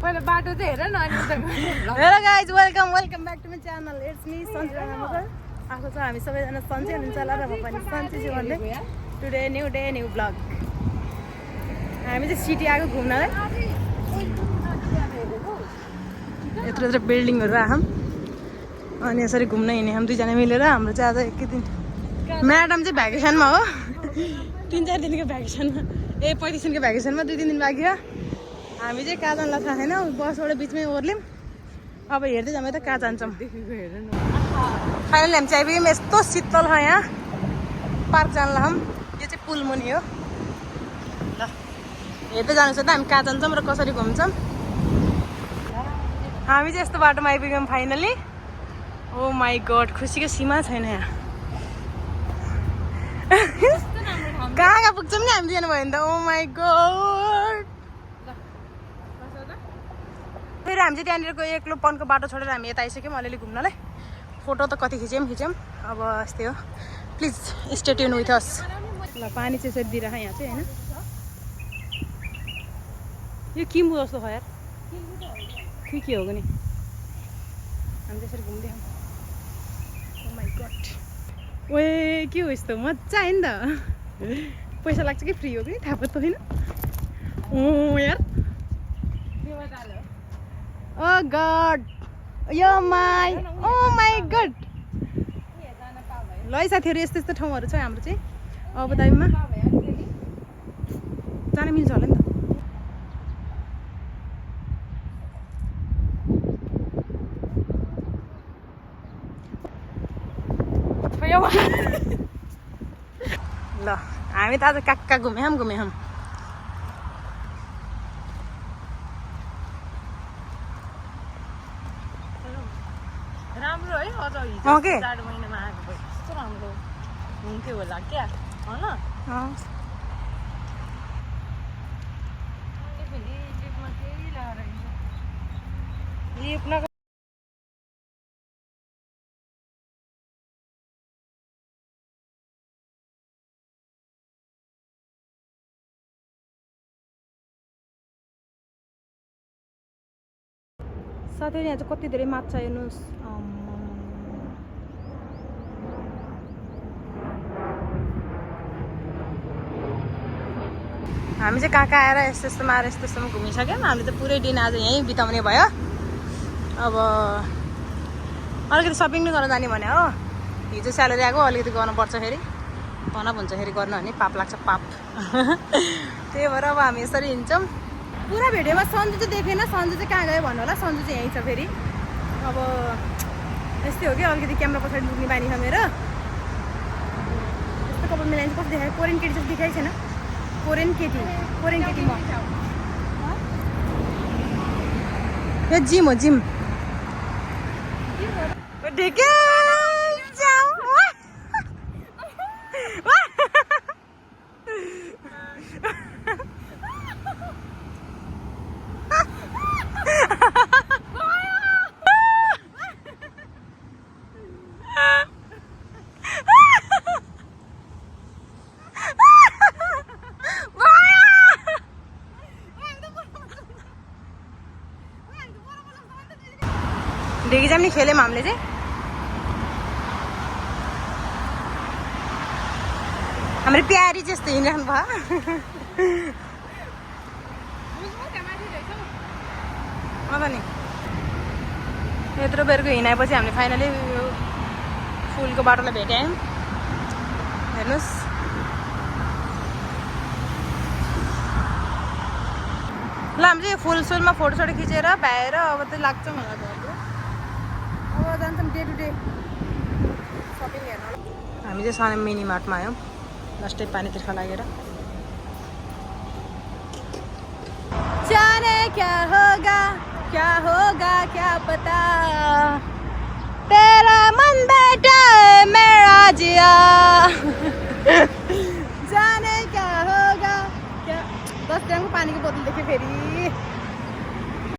मैले बाटो चाहिँ हेर न अनि hello guys welcome back to my channel it's me Sanchai Magar आएको छ हामी सबैजना सन्चै हुनुहुन्छ होला र म पनि सन्चै छु भन्दै today new day new blog हामी चाहिँ सिटी आएको घुम्नलाई यत्रो यत्रो बिल्डिङहरू आयौँ अनि यसरी घुम्न हिँड्यौँ हामी दुईजना मिलेर हाम्रो चाहिँ आज एकै दिन म्याडम चाहिँ भ्याकेसनमा हो 3-4 दिनको भ्याकेसनमा 35 दिनको भ्याकेसनमा 2-3 दिन बाँकी हो हामी चाहिँ कहाँ जानलाई थाहा छैन बसबाट बिचमै ओर्ल्यौँ अब हेर्दै जाँदा त कहाँ जान्छौँ फाइनली हामी चाहिँ आइपुग्यौँ यस्तो शीतल छ यहाँ पार्क जान लाम यो चाहिँ पुल मुनि हो ल हेर्दै जानु छ त हामी कहाँ जान्छौँ र कसरी घुम्छौँ हामी चाहिँ यस्तो बाटोमा आइपुग्यौँ फाइनली ओ माई गड खुसीको सीमा छैन यहाँ कहाँ कहाँ पुग्छौँ नि हामी जानु भयो नि त ओ माई गड फेरि हामी चाहिँ त्यहाँनिरको एक्लोपनको बाटो छोडेर हामी यता आइसक्यौँ अलिअलि घुम्नलाई फोटो त कति खिच्यौँ अब यस्तै हो please stay tune with us ल पानी चाहिँ यसरी दिइराख यहाँ चाहिँ होइन यो किम्बु जस्तो छ यार के हो नि हामी त्यसरी घुम्दै ओ माई गड ओए के हो यस्तो मजा आयो नि त पैसा लाग्छ कि फ्री हो कि थाहा त होइन ओ यार ओ गड यो माई ओ माई गड ल है साथीहरू यस्तो यस्तो ठाउँहरू छ हाम्रो चाहिँ अबुधाबीमा जान मिल्छ होला नि त ल हामी त आज कहाँ घुम्यौँ राम्रो है अझ हिजो 4 महिनामा आएको भए कस्तो राम्रो हुन्थ्यो होला क्या होइन साथै यहाँ चाहिँ कति धेरै माछा हेर्नुहोस् हामी चाहिँ कहाँ आएर यस्तो यस्तोमा आएर यस्तो यस्तोमा घुमिसक्यौँ हामीले त पुरै दिन आज यहीँ बिताउने भयो अब अलिकति सपिङ नै गर्न जाने भने हो हिजो स्यालेरी आएको अलिकति गर्नुपर्छ फेरि तनप हुन्छ फेरि गर्नु भने पाप लाग्छ पाप त्यही भएर अब हामी यसरी हिँड्छौँ पुरा भिडियोमा सन्जु चाहिँ देखेन सन्जु चाहिँ कहाँ गयो भन्नु होला सन्जु चाहिँ यहीँ छ फेरि अब यस्तै हो कि अलिकति क्यामेरा पछाडि लुक्ने बानी छ मेरो यस्तो कपाल मिलाइन्छ कस्तो देखायो कोरियन केटी जस्तो देखाइ छैन कोरियन केटी म यो जिम हो जिम ढेकी जाम नि खेल्यौँ हामीले चाहिँ हाम्रो प्यारी जस्तो हिँडिराख्नु भयो नि यत्रो बेरको हिँडाएपछि हामीले फाइनली फुलको बाटोलाई भेट्यौँ हेर्नुहोस् ल हामी चाहिँ फुलसुलमा फोटोसोटो खिचेर भ्याएर अब चाहिँ लाग्छौँ होला अब जान्छौँ डे टु डे सपिङ हेर्न हामी चाहिँ सानो मिनी मार्टमा आयौँ लास्टै पानी तिर्खा लागेर जाने क्या होगा क्या पता तेरा मन बेटा मेरा जिया जाने क्या होगा क्या 10 ग्रामको पानीको बोतल देखेँ फेरि